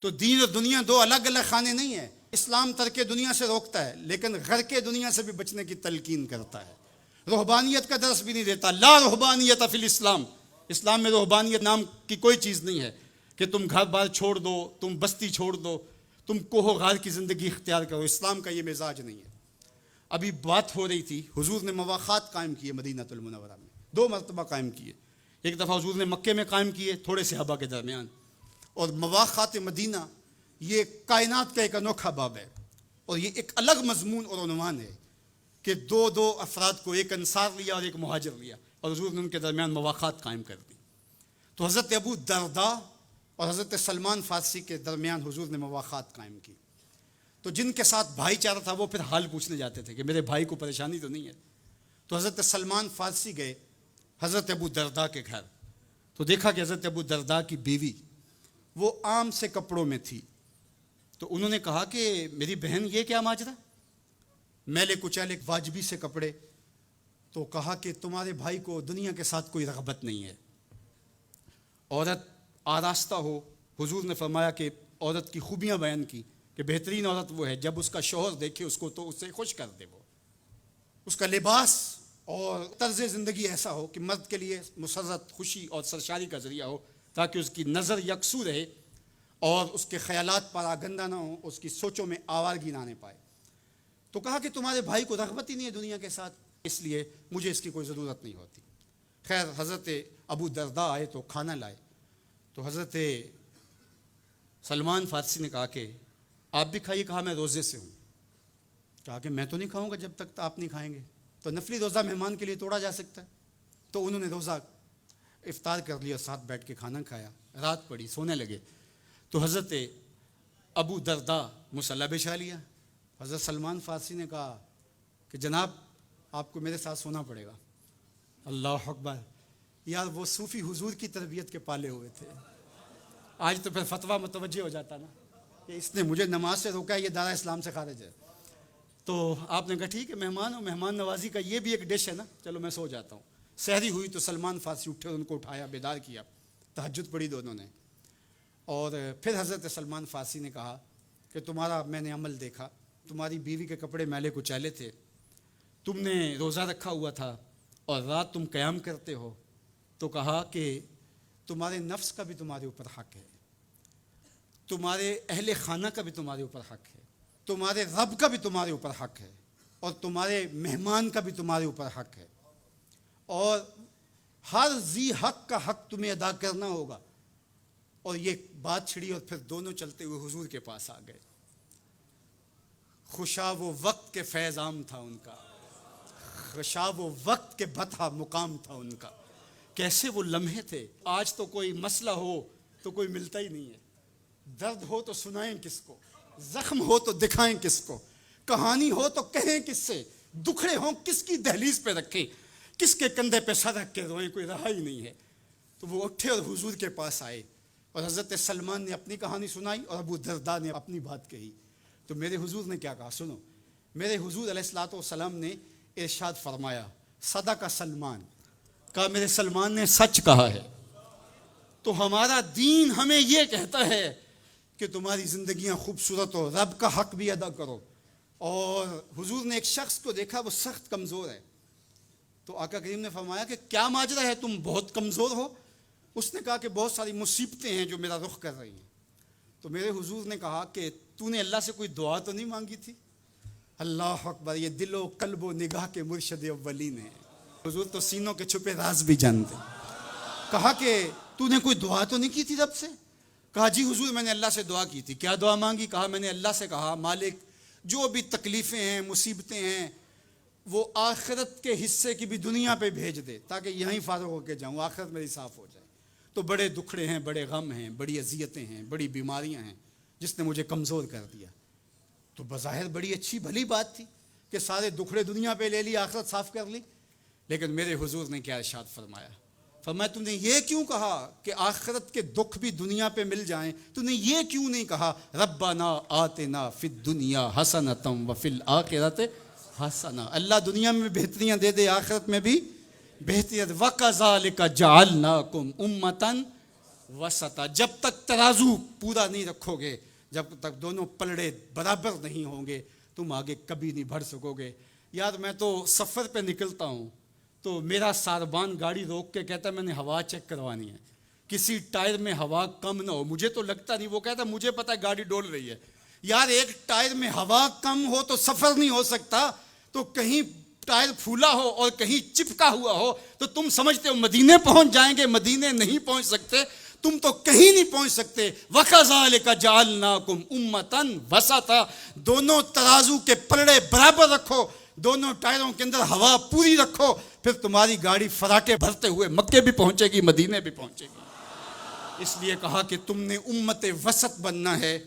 تو دین اور دنیا دو الگ الگ خانے نہیں ہیں۔ اسلام ترک دنیا سے روکتا ہے لیکن گھر کے دنیا سے بھی بچنے کی تلقین کرتا ہے۔ رہبانیت کا درس بھی نہیں دیتا، لا رہبانیت فی الاسلام، اسلام میں رہبانیت نام کی کوئی چیز نہیں ہے کہ تم گھر بار چھوڑ دو، تم بستی چھوڑ دو، تم کوہ و غار کی زندگی اختیار کرو، اسلام کا یہ مزاج نہیں ہے۔ ابھی بات ہو رہی تھی، حضور نے مواخات قائم کیے مدینہ المنورہ میں، 2 مرتبہ قائم کیے۔ ایک دفعہ حضور نے مکے میں قائم کیے تھوڑے صحابہ کے درمیان، اور مواخات مدینہ یہ کائنات کا ایک انوکھا باب ہے، اور یہ ایک الگ مضمون اور عنوان ہے کہ دو افراد کو، ایک انصار لیا اور ایک مہاجر لیا، اور حضور نے ان کے درمیان مواخات قائم کر دی۔ تو حضرت ابو درداء اور حضرت سلمان فارسی کے درمیان حضور نے مواخات قائم کی۔ تو جن کے ساتھ بھائی چارہ تھا وہ پھر حال پوچھنے جاتے تھے کہ میرے بھائی کو پریشانی تو نہیں ہے۔ تو حضرت سلمان فارسی گئے حضرت ابو درداء کے گھر، تو دیکھا کہ حضرت ابو درداء کی بیوی وہ عام سے کپڑوں میں تھی۔ تو انہوں نے کہا کہ میری بہن یہ کیا ماجرا، میلے کچیلے واجبی سے کپڑے؟ تو کہا کہ تمہارے بھائی کو دنیا کے ساتھ کوئی رغبت نہیں ہے، عورت آراستہ ہو۔ حضور نے فرمایا کہ عورت کی خوبیاں بیان کی کہ بہترین عورت وہ ہے جب اس کا شوہر دیکھے اس کو تو اسے خوش کر دے، وہ اس کا لباس اور طرز زندگی ایسا ہو کہ مرد کے لیے مسرت، خوشی اور سرشاری کا ذریعہ ہو، تاکہ اس کی نظر یکسو رہے اور اس کے خیالات پر آگندہ نہ ہوں، اس کی سوچوں میں آوارگی نہ آنے پائے۔ تو کہا کہ تمہارے بھائی کو رغبت ہی نہیں ہے دنیا کے ساتھ، اس لیے مجھے اس کی کوئی ضرورت نہیں ہوتی۔ خیر حضرت ابو درداء آئے تو کھانا لائے، تو حضرت سلمان فارسی نے کہا کہ آپ بھی کھائیے۔ کہا میں روزے سے ہوں۔ کہا کہ میں تو نہیں کھاؤں گا جب تک آپ نہیں کھائیں گے، تو نفلی روزہ مہمان کے لیے توڑا جا سکتا ہے۔ تو انہوں نے روزہ افطار کر لیا، ساتھ بیٹھ کے کھانا کھایا، رات پڑی، سونے لگے۔ تو حضرت ابو درداء مصلی بچھا لیا۔ حضرت سلمان فارسی نے کہا کہ جناب آپ کو میرے ساتھ سونا پڑے گا۔ اللہ اکبر! یار وہ صوفی حضور کی تربیت کے پالے ہوئے تھے، آج تو پھر فتویٰ متوجہ ہو جاتا نا کہ اس نے مجھے نماز سے روکا ہے، یہ دارا اسلام سے خارج ہے۔ تو آپ نے کہا ٹھیک ہے، مہمان ہو، مہمان نوازی کا یہ بھی ایک ڈش ہے نا، چلو میں سو جاتا ہوں۔ سحری ہوئی تو سلمان فارسی اٹھے اور ان کو اٹھایا، بیدار کیا، تہجد پڑھی دونوں نے۔ اور پھر حضرت سلمان فارسی نے کہا کہ تمہارا میں نے عمل دیکھا، تمہاری بیوی کے کپڑے میلے کچیلے تھے، تم نے روزہ رکھا ہوا تھا اور رات تم قیام کرتے ہو۔ تو کہا کہ تمہارے نفس کا بھی تمہارے اوپر حق ہے، تمہارے اہل خانہ کا بھی تمہارے اوپر حق ہے، تمہارے رب کا بھی تمہارے اوپر حق ہے، اور تمہارے مہمان کا بھی تمہارے اوپر حق ہے، اور ہر ذی حق کا حق تمہیں ادا کرنا ہوگا۔ اور یہ بات چھڑی اور پھر دونوں چلتے ہوئے حضور کے پاس آ گئے۔ خوشا وہ وقت کے فیض عام تھا ان کا، خوشا وہ وقت کے بطح مقام تھا ان کا۔ کیسے وہ لمحے تھے! آج تو کوئی مسئلہ ہو تو کوئی ملتا ہی نہیں ہے، درد ہو تو سنائیں کس کو، زخم ہو تو دکھائیں کس کو، کہانی ہو تو کہیں کس سے، دکھڑے ہوں کس کی دہلیز پہ رکھیں، کس کے کندھے پہ سر رکھ کے روئیں، کوئی رہا ہی نہیں ہے۔ تو وہ اٹھے اور حضور کے پاس آئے، اور حضرت سلمان نے اپنی کہانی سنائی اور ابو درداء نے اپنی بات کہی۔ تو میرے حضور نے کیا کہا سنو، میرے حضور علیہ الصلوۃ والسلام نے ارشاد فرمایا، صدق سلمان، کہا میرے سلمان نے سچ کہا ہے۔ تو ہمارا دین ہمیں یہ کہتا ہے کہ تمہاری زندگیاں خوبصورت ہو، رب کا حق بھی ادا کرو۔ اور حضور نے ایک شخص کو دیکھا وہ سخت کمزور ہے، تو آقا کریم نے فرمایا کہ کیا ماجرا ہے، تم بہت کمزور ہو؟ اس نے کہا کہ بہت ساری مصیبتیں ہیں جو میرا رخ کر رہی ہیں۔ تو میرے حضور نے کہا کہ تو نے اللہ سے کوئی دعا تو نہیں مانگی تھی؟ اللہ اکبر! یہ دل و قلب و نگاہ کے مرشد اولین ہیں۔ حضور تو سینوں کے چھپے راز بھی جانتے۔ کہا کہ تو نے کوئی دعا تو نہیں کی تھی رب سے؟ کہا جی حضور میں نے اللہ سے دعا کی تھی۔ کیا دعا مانگی؟ کہا میں نے اللہ سے کہا مالک جو بھی تکلیفیں ہیں، مصیبتیں ہیں، وہ آخرت کے حصے کی بھی دنیا پہ بھیج دے تاکہ یہیں فارغ ہو کے جاؤں، آخرت میری صاف ہو جائے۔ تو بڑے دکھڑے ہیں، بڑے غم ہیں، بڑی اذیتیں ہیں، بڑی بیماریاں ہیں جس نے مجھے کمزور کر دیا۔ تو بظاہر بڑی اچھی بھلی بات تھی کہ سارے دکھڑے دنیا پہ لے لی، آخرت صاف کر لی۔ لیکن میرے حضور نے کیا ارشاد فرمایا؟ فرمایا تم نے یہ کیوں کہا کہ آخرت کے دکھ بھی دنیا پہ مل جائیں؟ تم نے یہ کیوں نہیں کہا ربنا آتنا فی الدنیا حسنۃ وفی الآخرۃ حسنہ، اللہ دنیا میں بہتریاں دے دے، آخرت میں بھی بہتریاں۔ وَكَذَلِكَ جَعَلْنَاكُمْ أُمَّةً وسطا، جب تک ترازو پورا نہیں رکھو گے، جب تک دونوں پلڑے برابر نہیں ہوں گے، تم آگے کبھی نہیں بڑھ سکو گے۔ یار میں تو سفر پہ نکلتا ہوں تو میرا ساربان گاڑی روک کے کہتا ہے میں نے ہوا چیک کروانی ہے، کسی ٹائر میں ہوا کم نہ ہو۔ مجھے تو لگتا نہیں، وہ کہتا ہے مجھے پتہ ہے گاڑی ڈول رہی ہے۔ یار ایک ٹائر میں ہوا کم ہو تو سفر نہیں ہو سکتا، تو کہیں ٹائر پھولا ہو اور کہیں چپکا ہوا ہو تو تم سمجھتے ہو مدینے پہنچ جائیں گے، مدینے نہیں پہنچ سکتے، تم تو کہیں نہیں پہنچ سکتے۔ وَكَذَلِكَ جَعَلْنَاكُمْ أُمَّةً وَسَطًا، دونوں ترازو کے پلڑے برابر رکھو، دونوں ٹائروں کے اندر ہوا پوری رکھو، پھر تمہاری گاڑی فراٹے بھرتے ہوئے مکے بھی پہنچے گی، مدینے بھی پہنچے گی۔ اس لیے کہا کہ تم نے امت وسط بننا ہے،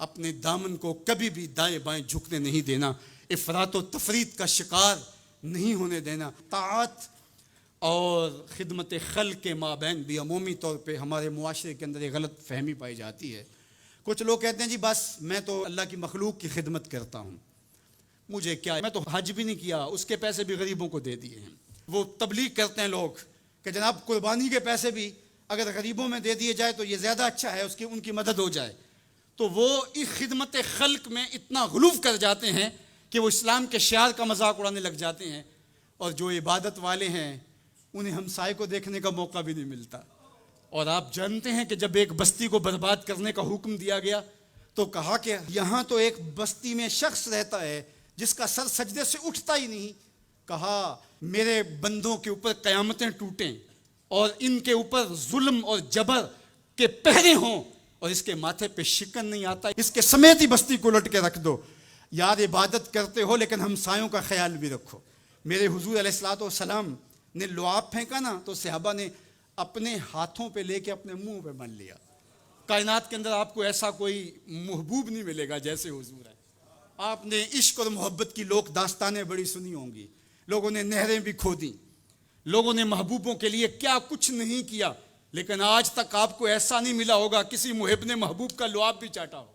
اپنے دامن کو کبھی بھی دائیں بائیں جھکنے نہیں دینا، افراط و تفریط کا شکار نہیں ہونے دینا۔ طاعت اور خدمت خلق کے مابین بھی عمومی طور پہ ہمارے معاشرے کے اندر ایک غلط فہمی پائی جاتی ہے۔ کچھ لوگ کہتے ہیں جی بس میں تو اللہ کی مخلوق کی خدمت کرتا ہوں، مجھے کیا ہے، میں تو حج بھی نہیں کیا، اس کے پیسے بھی غریبوں کو دے دیے ہیں۔ وہ تبلیغ کرتے ہیں لوگ کہ جناب قربانی کے پیسے بھی اگر غریبوں میں دے دیے جائے تو یہ زیادہ اچھا ہے، ان کی مدد ہو جائے۔ تو وہ اس خدمت خلق میں اتنا غلو کر جاتے ہیں کہ وہ اسلام کے شعار کا مذاق اڑانے لگ جاتے ہیں، اور جو عبادت والے ہیں انہیں ہمسائے کو دیکھنے کا موقع بھی نہیں ملتا۔ اور آپ جانتے ہیں کہ جب ایک بستی کو برباد کرنے کا حکم دیا گیا تو کہا کہ یہاں تو ایک بستی میں شخص رہتا ہے جس کا سر سجدے سے اٹھتا ہی نہیں، کہا میرے بندوں کے اوپر قیامتیں ٹوٹیں اور ان کے اوپر ظلم اور جبر کے پہرے ہوں اور اس کے ماتھے پہ شکن نہیں آتا، اس کے سمیت ہی بستی کو لٹ کے رکھ دو۔ یار عبادت کرتے ہو لیکن ہمسایوں کا خیال بھی رکھو۔ میرے حضور علیہ الصلوۃ والسلام نے لعاب پھینکا نا تو صحابہ نے اپنے ہاتھوں پہ لے کے اپنے منہ پہ بن لیا۔ کائنات کے اندر آپ کو ایسا کوئی محبوب نہیں ملے گا جیسے حضور ہے۔ آپ نے عشق اور محبت کی لوک داستانیں بڑی سنی ہوں گی، لوگوں نے نہریں بھی کھودیں، لوگوں نے محبوبوں کے لیے کیا کچھ نہیں کیا، لیکن آج تک آپ کو ایسا نہیں ملا ہوگا کسی محب نے محبوب کا لعاب بھی چاٹا ہو۔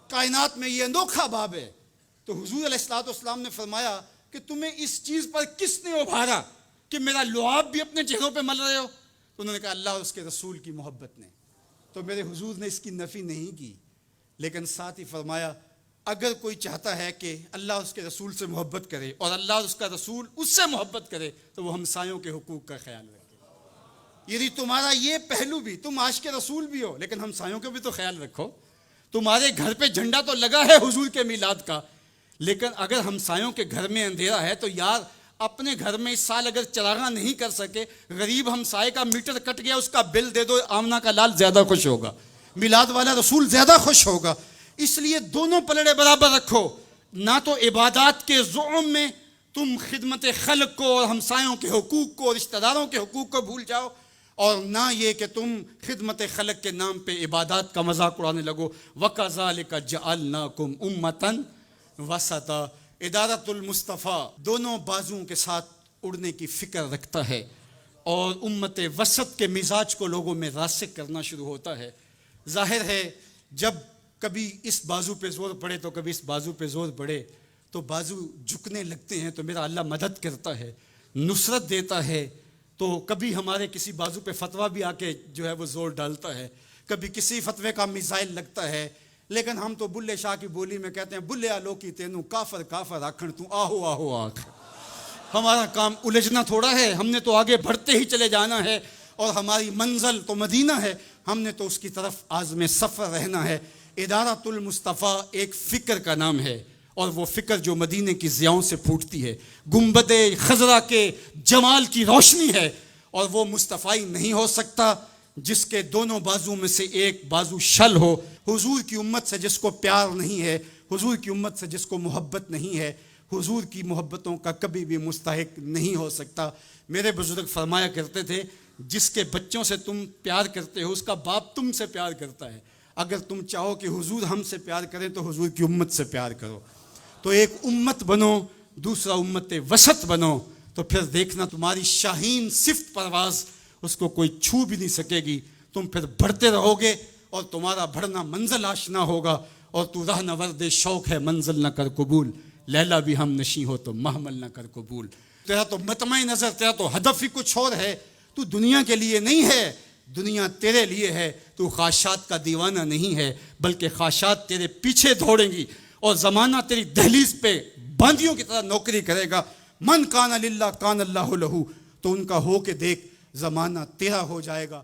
کائنات میں یہ انوکھا باب ہے۔ تو حضور علیہ الصلوۃ والسلام نے فرمایا کہ تمہیں اس چیز پر کس نے ابھارا کہ میرا لعاب بھی اپنے چہروں پہ مل رہے ہو؟ تو انہوں نے کہا اللہ اور اس کے رسول کی محبت نے۔ تو میرے حضور نے اس کی نفی نہیں کی، لیکن ساتھ ہی فرمایا اگر کوئی چاہتا ہے کہ اللہ اور اس کے رسول سے محبت کرے اور اللہ اور اس کا رسول اس سے محبت کرے تو وہ ہمسایوں کے حقوق کا خیال رکھے۔ یعنی تمہارا یہ پہلو بھی، تم عاشق رسول بھی ہو لیکن ہمسایوں کا بھی تو خیال رکھو۔ تمہارے گھر پہ جھنڈا تو لگا ہے حضور کے میلاد کا، لیکن اگر ہمسایوں کے گھر میں اندھیرا ہے تو یار اپنے گھر میں اس سال اگر چراغاں نہیں کر سکے، غریب ہمسائے کا میٹر کٹ گیا اس کا بل دے دو، آمنہ کا لال زیادہ خوش ہوگا، میلاد والا رسول زیادہ خوش ہوگا۔ اس لیے دونوں پلڑے برابر رکھو، نہ تو عبادات کے زعم میں تم خدمت خلق کو اور ہمسایوں کے حقوق کو اور رشتہ داروں کے حقوق کو بھول جاؤ، اور نہ یہ کہ تم خدمت خلق کے نام پہ عبادات کا مذاق اڑانے لگو۔ وَكَذَلِكَ جَعَلْنَاكُمْ أُمَّةً وَسَطًا۔ ادارت المصطفیٰ دونوں بازوؤں کے ساتھ اڑنے کی فکر رکھتا ہے، اور امت وسط کے مزاج کو لوگوں میں راسخ کرنا شروع ہوتا ہے۔ ظاہر ہے جب کبھی اس بازو پہ زور پڑے تو کبھی اس بازو پہ زور پڑے تو بازو جھکنے لگتے ہیں، تو میرا اللہ مدد کرتا ہے، نصرت دیتا ہے۔ تو کبھی ہمارے کسی بازو پہ فتویٰ بھی آ کے جو ہے وہ زور ڈالتا ہے، کبھی کسی فتوے کا میزائل لگتا ہے، لیکن ہم تو بلے شاہ کی بولی میں کہتے ہیں بلے آلو کی تینوں کافر کافر آکھن تو آہو آہو آکھ۔ ہمارا کام الجھنا تھوڑا ہے، ہم نے تو آگے بڑھتے ہی چلے جانا ہے، اور ہماری منزل تو مدینہ ہے، ہم نے تو اس کی طرف عازم سفر رہنا ہے۔ ادارت المصطفیٰ ایک فکر کا نام ہے، اور وہ فکر جو مدینے کی ضیاؤں سے پھوٹتی ہے، گنبد خضرا کے جمال کی روشنی ہے، اور وہ مصطفی نہیں ہو سکتا جس کے دونوں بازو میں سے ایک بازو شل ہو۔ حضور کی امت سے جس کو پیار نہیں ہے، حضور کی امت سے جس کو محبت نہیں ہے، حضور کی محبتوں کا کبھی بھی مستحق نہیں ہو سکتا۔ میرے بزرگ فرمایا کرتے تھے جس کے بچوں سے تم پیار کرتے ہو اس کا باپ تم سے پیار کرتا ہے۔ اگر تم چاہو کہ حضور ہم سے پیار کریں تو حضور کی امت سے پیار کرو۔ تو ایک امت بنو، دوسرا امت وسط بنو، تو پھر دیکھنا تمہاری شاہین صفت پرواز اس کو کوئی چھو بھی نہیں سکے گی۔ تم پھر بڑھتے رہو گے اور تمہارا بڑھنا منزل آشنا ہوگا، اور تو راہ نورد شوق ہے منزل نہ کر قبول، لیلا بھی ہم نشیں ہو تو محمل نہ کر قبول۔ تیرا تو مطمع نظر، تیرا تو ہدف ہی کچھ اور ہے، تو دنیا کے لیے نہیں ہے، دنیا تیرے لیے ہے، تو خواہشات کا دیوانہ نہیں ہے، بلکہ خواہشات تیرے پیچھے دوڑیں گی اور زمانہ تیری دہلیز پہ باندیوں کی طرح نوکری کرے گا۔ من کان للہ کان اللہ لہو، تو ان کا ہو کے دیکھ، زمانہ تیرا ہو جائے گا۔